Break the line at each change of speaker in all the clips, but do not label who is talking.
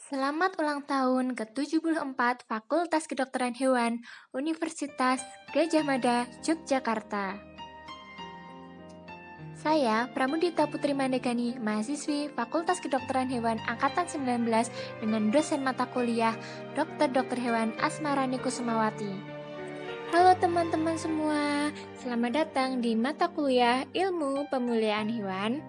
Selamat ulang tahun ke-74 Fakultas Kedokteran Hewan Universitas Gadjah Mada, Yogyakarta. Saya, Pramudita Putri Mandegani, mahasiswi Fakultas Kedokteran Hewan Angkatan 19 dengan dosen mata kuliah Dr. Hewan Asmarani Kusumawati. Halo teman-teman semua, selamat datang di mata kuliah Ilmu Pemuliaan Hewan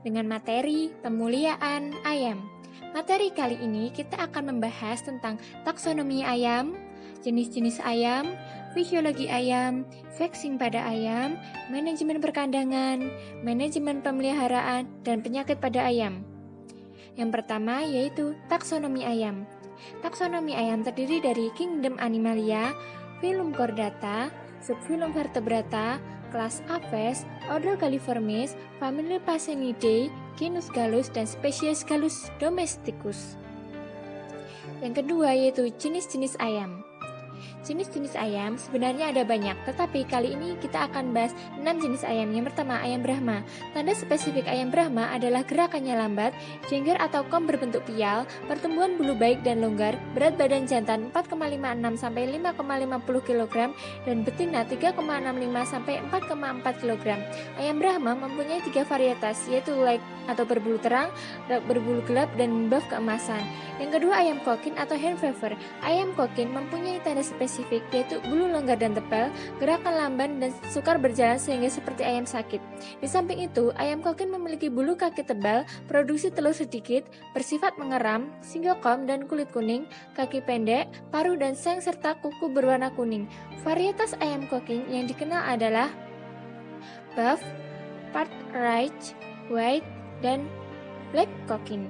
dengan materi Pemuliaan Ayam. Materi kali ini kita akan membahas tentang taksonomi ayam, jenis-jenis ayam, fisiologi ayam, vaksin pada ayam, manajemen perkandangan, manajemen pemeliharaan, dan penyakit pada ayam. Yang pertama yaitu taksonomi ayam. Taksonomi ayam terdiri dari Kingdom Animalia, Phylum Chordata, Subphylum Vertebrata, kelas Aves, order Galliformes, famili Phasanidae, genus Gallus, dan spesies Gallus domesticus. Yang kedua yaitu jenis-jenis ayam. Jenis-jenis ayam sebenarnya ada banyak, tetapi kali ini kita akan bahas 6 jenis ayam. Yang pertama, ayam Brahma. Tanda spesifik ayam Brahma adalah gerakannya lambat, jengger atau kom berbentuk pial, pertumbuhan bulu baik dan longgar, berat badan jantan 4,56 sampai 5,50 kg dan betina 3,65 sampai 4,4 kg. Ayam Brahma mempunyai 3 varietas, yaitu light atau berbulu terang, dark berbulu gelap, dan buff keemasan. Yang kedua, ayam kokin atau hen fever. Ayam kokin mempunyai tanda spesifik yaitu bulu longgar dan tebal, gerakan lamban dan sukar berjalan sehingga seperti ayam sakit. Di samping itu, ayam kokin memiliki bulu kaki tebal, produksi telur sedikit, bersifat mengeram, single comb dan kulit kuning, kaki pendek, paruh dan seng serta kuku berwarna kuning. Varietas ayam kokin yang dikenal adalah buff, Partridge, white, dan black kokin.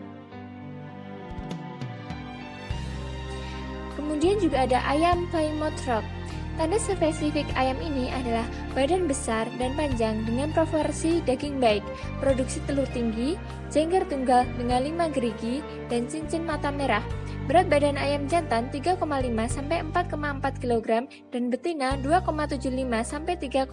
Kemudian juga ada ayam Plymouth Rock. Tanda spesifik ayam ini adalah badan besar dan panjang dengan proporsi daging baik, produksi telur tinggi, jengger tunggal dengan 5 gerigi, dan cincin mata merah. Berat badan ayam jantan 3,5 sampai 4,4 kg dan betina 2,75 sampai 3,5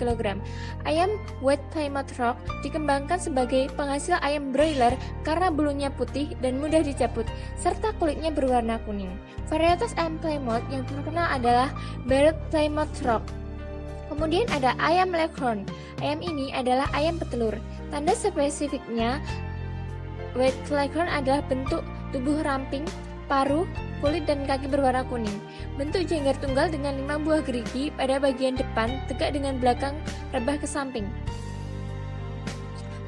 kg. Ayam White Plymouth Rock dikembangkan sebagai penghasil ayam broiler karena bulunya putih dan mudah dicabut, serta kulitnya berwarna kuning. Varietas ayam Plymouth yang terkenal adalah Barred Plymouth Rock. Kemudian ada ayam Leghorn. Ayam ini adalah ayam petelur. Tanda spesifiknya White Leghorn adalah bentuk tubuh ramping, paruh, kulit dan kaki berwarna kuning. Bentuk jengger tunggal dengan 5 buah gerigi pada bagian depan tegak dengan belakang rebah ke samping.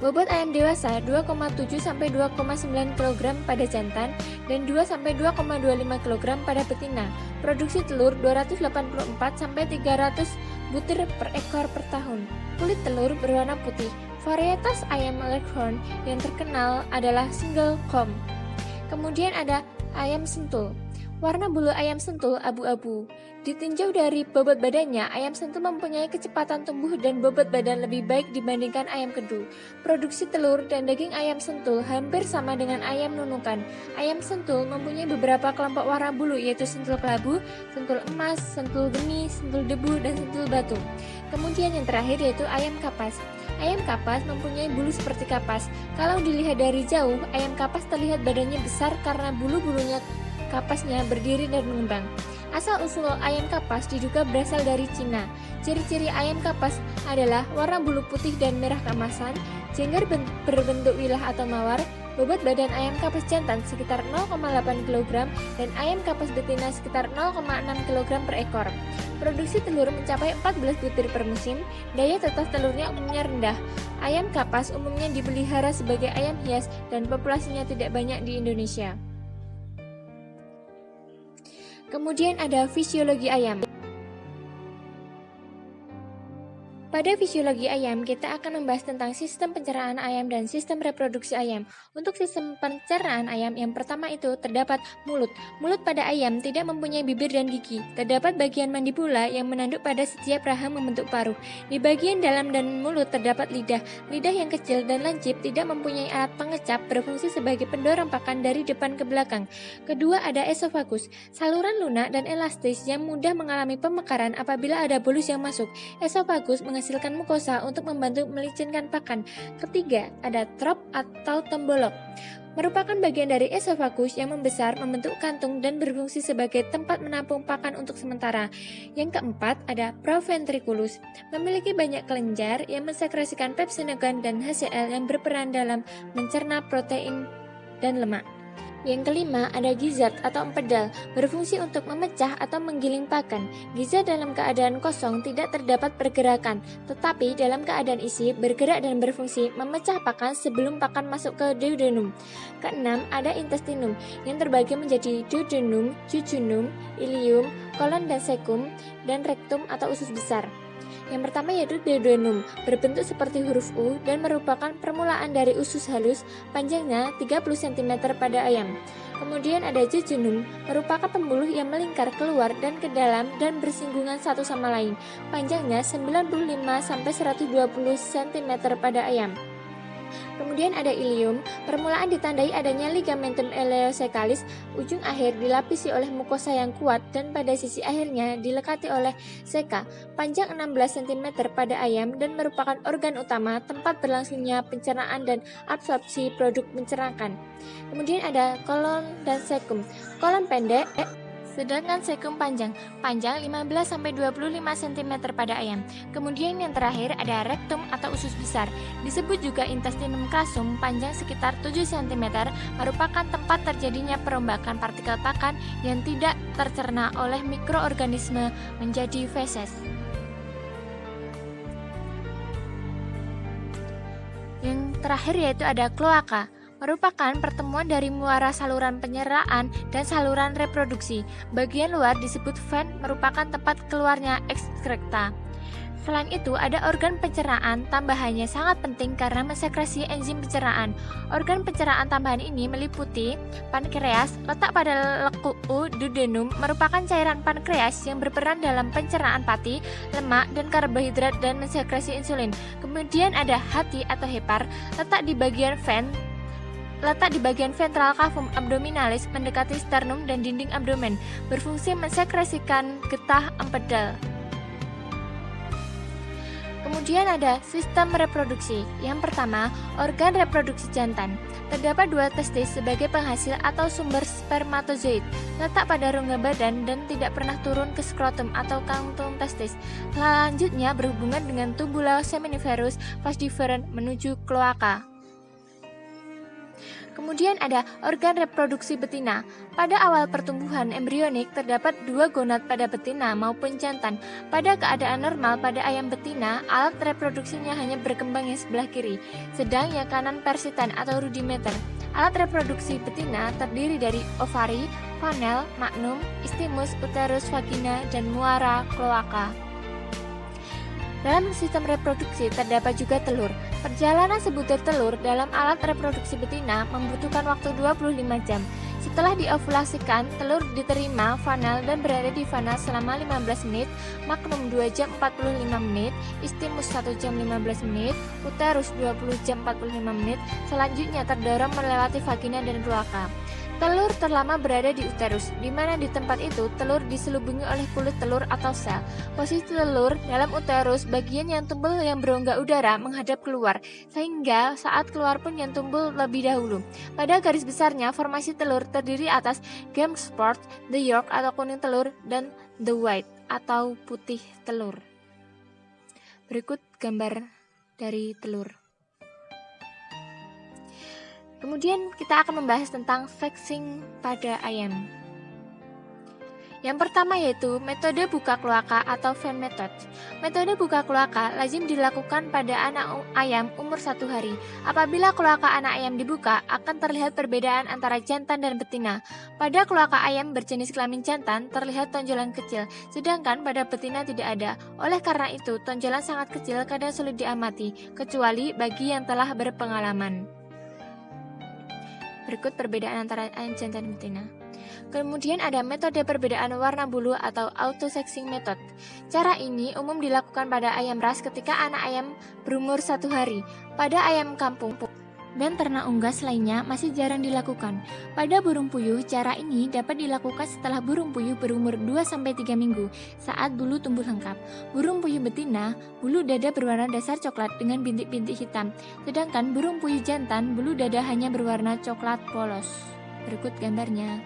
Bobot ayam dewasa 2,7 sampai 2,9 kg pada jantan dan 2 sampai 2,25 kg pada betina. Produksi telur 284 sampai 300 butir per ekor per tahun. Kulit telur berwarna putih. Varietas ayam Leghorn yang terkenal adalah single comb. Kemudian ada ayam sentul. Warna bulu ayam sentul abu-abu. Ditinjau dari bobot badannya, ayam sentul mempunyai kecepatan tumbuh dan bobot badan lebih baik dibandingkan ayam kedu. Produksi telur dan daging ayam sentul hampir sama dengan ayam nunukan. Ayam sentul mempunyai beberapa kelompok warna bulu yaitu sentul kelabu, sentul emas, sentul geni, sentul debu, dan sentul batu. Kemudian yang terakhir yaitu ayam kapas. Ayam kapas mempunyai bulu seperti kapas. Kalau dilihat dari jauh, ayam kapas terlihat badannya besar karena bulu-bulunya kapasnya berdiri dan mengembang. Asal-usul ayam kapas diduga berasal dari Cina. Ciri-ciri ayam kapas adalah warna bulu putih dan merah keemasan, jengger berbentuk wilah atau mawar, bobot badan ayam kapas jantan sekitar 0,8 kg dan ayam kapas betina sekitar 0,6 kg per ekor. Produksi telur mencapai 14 butir per musim, daya tetas telurnya umumnya rendah. Ayam kapas umumnya dipelihara sebagai ayam hias dan populasinya tidak banyak di Indonesia. Kemudian ada fisiologi ayam. Pada fisiologi ayam, kita akan membahas tentang sistem pencernaan ayam dan sistem reproduksi ayam. Untuk sistem pencernaan ayam, yang pertama itu terdapat mulut. Mulut pada ayam tidak mempunyai bibir dan gigi. Terdapat bagian mandibula yang menanduk pada setiap rahang membentuk paruh. Di bagian dalam dan mulut terdapat lidah. Lidah yang kecil dan lancip tidak mempunyai alat pengecap, berfungsi sebagai pendorong pakan dari depan ke belakang. Kedua ada esofagus, saluran lunak dan elastis yang mudah mengalami pemekaran apabila ada bolus yang masuk. Esofagus menghasilkan mukosa untuk membantu melicinkan pakan. Ketiga, ada trop atau tembolok. Merupakan bagian dari esofagus yang membesar, membentuk kantung dan berfungsi sebagai tempat menampung pakan untuk sementara. Yang keempat, ada proventriculus. Memiliki banyak kelenjar yang mensekresikan pepsinogen dan HCl yang berperan dalam mencerna protein dan lemak. Yang kelima, ada gizzard atau empedal, berfungsi untuk memecah atau menggiling pakan. Gizzard dalam keadaan kosong tidak terdapat pergerakan, tetapi dalam keadaan isi bergerak dan berfungsi memecah pakan sebelum pakan masuk ke duodenum. Keenam, ada intestinum yang terbagi menjadi duodenum, jejunum, ileum, kolon dan cecum, dan rectum atau usus besar. Yang pertama yaitu duodenum, berbentuk seperti huruf U dan merupakan permulaan dari usus halus, panjangnya 30 cm pada ayam. Kemudian ada jejunum, merupakan pembuluh yang melingkar keluar dan ke dalam dan bersinggungan satu sama lain, panjangnya 95-120 cm pada ayam. Kemudian ada ileum, permulaan ditandai adanya ligamentum ileocecalis, ujung akhir dilapisi oleh mukosa yang kuat dan pada sisi akhirnya dilekati oleh ceca, panjang 16 cm pada ayam dan merupakan organ utama tempat berlangsungnya pencernaan dan absorpsi produk pencernaan. Kemudian ada kolon dan cecum, kolon pendek, sedangkan cecum panjang 15-25 cm pada ayam. Kemudian yang terakhir ada rectum atau usus besar, disebut juga intestinum crassum, panjang sekitar 7 cm, merupakan tempat terjadinya perombakan partikel pakan yang tidak tercerna oleh mikroorganisme menjadi feses. Yang terakhir yaitu ada kloaka, merupakan pertemuan dari muara saluran penyeraan dan saluran reproduksi. Bagian luar disebut ven, merupakan tempat keluarnya ekskrekta. Selain itu, ada organ pencernaan tambahannya sangat penting karena mensekresi enzim pencernaan. Organ pencernaan tambahan ini meliputi pankreas, letak pada lekuk duodenum, merupakan cairan pankreas yang berperan dalam pencernaan pati, lemak, dan karbohidrat dan mensekresi insulin. Kemudian ada hati atau hepar, letak di bagian ventral cavum abdominalis mendekati sternum dan dinding abdomen, berfungsi mensekresikan getah empedal. Kemudian ada sistem reproduksi. Yang pertama, organ reproduksi jantan. Terdapat 2 testis sebagai penghasil atau sumber spermatozoid, letak pada rongga badan dan tidak pernah turun ke skrotum atau kantung testis. Selanjutnya berhubungan dengan tubula seminiferus vas deferens menuju kloaka. Kemudian ada organ reproduksi betina. Pada awal pertumbuhan embrionik terdapat 2 gonad pada betina maupun jantan. Pada keadaan normal pada ayam betina, alat reproduksinya hanya berkembang yang sebelah kiri, sedang yang kanan persitan atau rudimenter. Alat reproduksi betina terdiri dari ovari, fanel, magnum, istimus, uterus, vagina, dan muara kloaka. Dalam sistem reproduksi terdapat juga telur. Perjalanan sebutir telur dalam alat reproduksi betina membutuhkan waktu 25 jam. Setelah diovulasikan, telur diterima fanal dan berada di fanal selama 15 menit, magnum 2 jam 45 menit, istimus 1 jam 15 menit, uterus 20 jam 45 menit, selanjutnya terdorong melewati vagina dan kloaka. Telur terlama berada di uterus, di mana di tempat itu telur diselubungi oleh kulit telur atau sel. Posisi telur dalam uterus, bagian yang tumpul yang berongga udara menghadap keluar, sehingga saat keluar pun yang tumpul lebih dahulu. Pada garis besarnya, formasi telur terdiri atas game spot, the yolk atau kuning telur, dan the white atau putih telur. Berikut gambar dari telur. Kemudian kita akan membahas tentang sexing pada ayam. Yang pertama yaitu metode buka kloaka atau Venn method. Metode buka kloaka lazim dilakukan pada anak ayam umur 1 hari. Apabila kloaka anak ayam dibuka, akan terlihat perbedaan antara jantan dan betina. Pada kloaka ayam berjenis kelamin jantan terlihat tonjolan kecil, sedangkan pada betina tidak ada. Oleh karena itu, tonjolan sangat kecil kadang sulit diamati, kecuali bagi yang telah berpengalaman. Berikut perbedaan antara ayam jantan dan betina. Kemudian ada metode perbedaan warna bulu atau auto-sexing method. Cara ini umum dilakukan pada ayam ras ketika anak ayam berumur 1 hari. Pada ayam kampung dan ternak unggas lainnya masih jarang dilakukan. Pada burung puyuh, cara ini dapat dilakukan setelah burung puyuh berumur 2-3 minggu saat bulu tumbuh lengkap. Burung puyuh betina, bulu dada berwarna dasar coklat dengan bintik-bintik hitam, sedangkan burung puyuh jantan, bulu dada hanya berwarna coklat polos. Berikut gambarnya.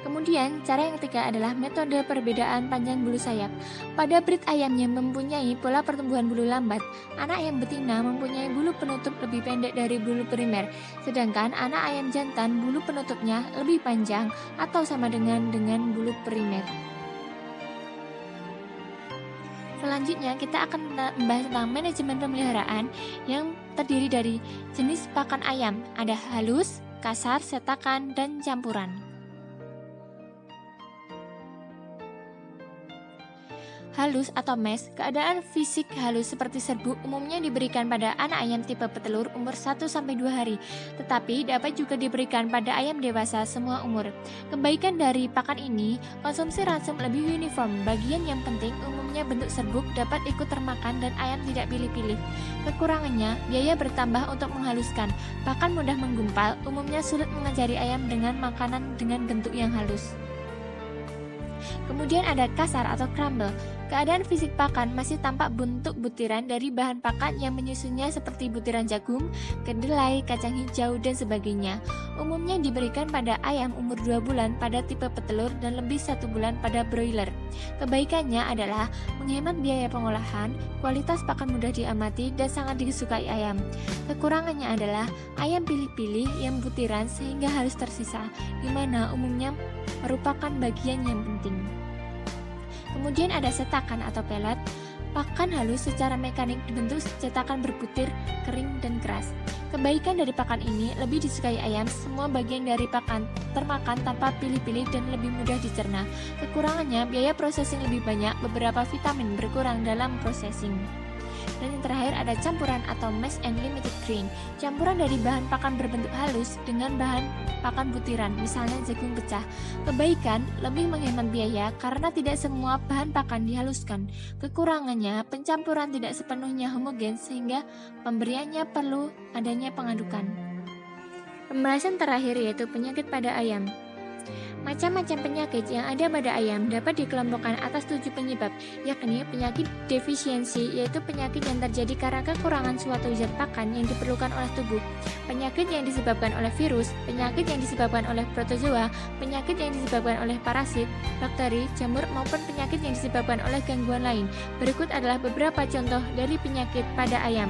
Kemudian, cara yang ketiga adalah metode perbedaan panjang bulu sayap. Pada breed ayam yang mempunyai pola pertumbuhan bulu lambat, anak ayam betina mempunyai bulu penutup lebih pendek dari bulu primer, sedangkan anak ayam jantan bulu penutupnya lebih panjang atau sama dengan bulu primer. Selanjutnya, kita akan membahas tentang manajemen pemeliharaan yang terdiri dari jenis pakan ayam. Ada halus, kasar, setakan, dan campuran. Halus atau mesh, keadaan fisik halus seperti serbuk umumnya diberikan pada anak ayam tipe petelur umur 1-2 hari, tetapi dapat juga diberikan pada ayam dewasa semua umur. Kebaikan dari pakan ini, konsumsi ransum lebih uniform. Bagian yang penting umumnya bentuk serbuk dapat ikut termakan dan ayam tidak pilih-pilih. Kekurangannya, biaya bertambah untuk menghaluskan. Pakan mudah menggumpal, umumnya sulit mengajari ayam dengan makanan dengan bentuk yang halus. Kemudian ada kasar atau crumble. Keadaan fisik pakan masih tampak bentuk butiran dari bahan pakan yang menyusunnya seperti butiran jagung, kedelai, kacang hijau, dan sebagainya. Umumnya diberikan pada ayam umur 2 bulan pada tipe petelur dan lebih 1 bulan pada broiler. Kebaikannya adalah menghemat biaya pengolahan, kualitas pakan mudah diamati, dan sangat disukai ayam. Kekurangannya adalah ayam pilih-pilih yang butiran sehingga harus tersisa, di mana umumnya merupakan bagian yang penting. Kemudian ada cetakan atau pelet. Pakan halus secara mekanik dibentuk cetakan berbutir, kering, dan keras. Kebaikan dari pakan ini lebih disukai ayam, semua bagian dari pakan termakan tanpa pilih-pilih dan lebih mudah dicerna. Kekurangannya, biaya processing lebih banyak, beberapa vitamin berkurang dalam processing. Dan yang terakhir ada campuran atau mash and limited grain. Campuran dari bahan pakan berbentuk halus dengan bahan pakan butiran, misalnya jagung pecah. Kebaikan lebih menghemat biaya karena tidak semua bahan pakan dihaluskan. Kekurangannya, pencampuran tidak sepenuhnya homogen sehingga pemberiannya perlu adanya pengadukan. Pembahasan terakhir yaitu penyakit pada ayam. Macam-macam penyakit yang ada pada ayam dapat dikelompokkan atas 7 penyebab, yakni penyakit defisiensi, yaitu penyakit yang terjadi karena kekurangan suatu zat pakan yang diperlukan oleh tubuh, penyakit yang disebabkan oleh virus, penyakit yang disebabkan oleh protozoa, penyakit yang disebabkan oleh parasit, bakteri, jamur, maupun penyakit yang disebabkan oleh gangguan lain. Berikut adalah beberapa contoh dari penyakit pada ayam.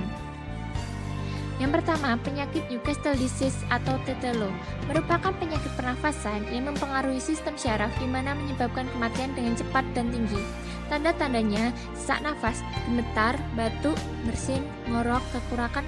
Yang pertama, penyakit Newcastle disease atau tetelo merupakan penyakit pernafasan yang mempengaruhi sistem syaraf di mana menyebabkan kematian dengan cepat dan tinggi. Tanda-tandanya sesak nafas, gemetar, batuk, bersin, ngorok, kekurangan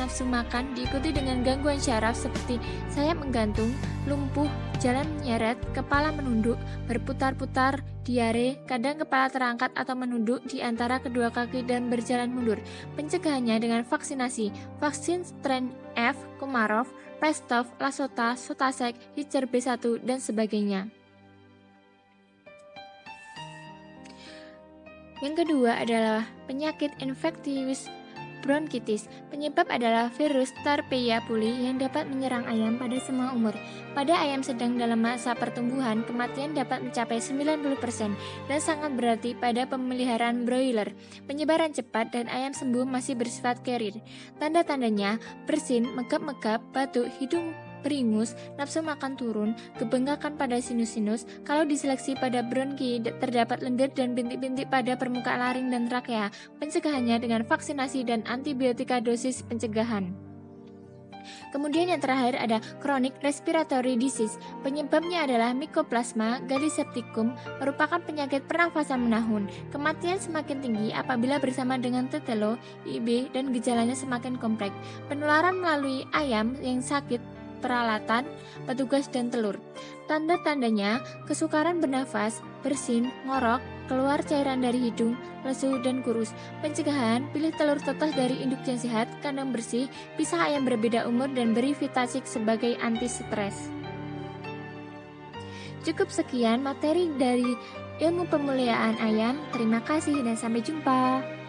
nafsu makan diikuti dengan gangguan syaraf seperti sayap menggantung, lumpuh, jalan menyeret, kepala menunduk, berputar-putar, diare, kadang kepala terangkat atau menunduk di antara kedua kaki dan berjalan mundur. Pencegahannya dengan vaksinasi, vaksin strain F, Komarov, Pestov, Lasota, Sotasek, Hicer B1, dan sebagainya. Yang kedua adalah penyakit infectious bronkitis. Penyebab adalah virus Tarpeia puli yang dapat menyerang ayam pada semua umur. Pada ayam sedang dalam masa pertumbuhan, kematian dapat mencapai 90% dan sangat berarti pada pemeliharaan broiler. Penyebaran cepat dan ayam sembuh masih bersifat carrier. Tanda-tandanya bersin, megap-megap, batuk, hidung beringus, nafsu makan turun, kebengkakan pada sinus-sinus. Kalau diseleksi pada bronki terdapat lendir dan bintik-bintik pada permukaan laring dan trakea. Pencegahannya dengan vaksinasi dan antibiotika dosis pencegahan. Kemudian yang terakhir ada chronic respiratory disease. Penyebabnya adalah Mycoplasma gallisepticum, merupakan penyakit pernafasan menahun. Kematian semakin tinggi apabila bersama dengan tetelo, IB, dan gejalanya semakin kompleks. Penularan melalui ayam yang sakit, peralatan, petugas, dan telur. Tanda-tandanya kesukaran bernafas, bersin, ngorok, keluar cairan dari hidung, lesu, dan kurus. Pencegahan, pilih telur tetes dari induk yang sehat, kandang bersih, pisah ayam berbeda umur, dan beri Vitasik sebagai anti stres. Cukup sekian materi dari ilmu pemuliaan ayam. Terima kasih dan sampai jumpa.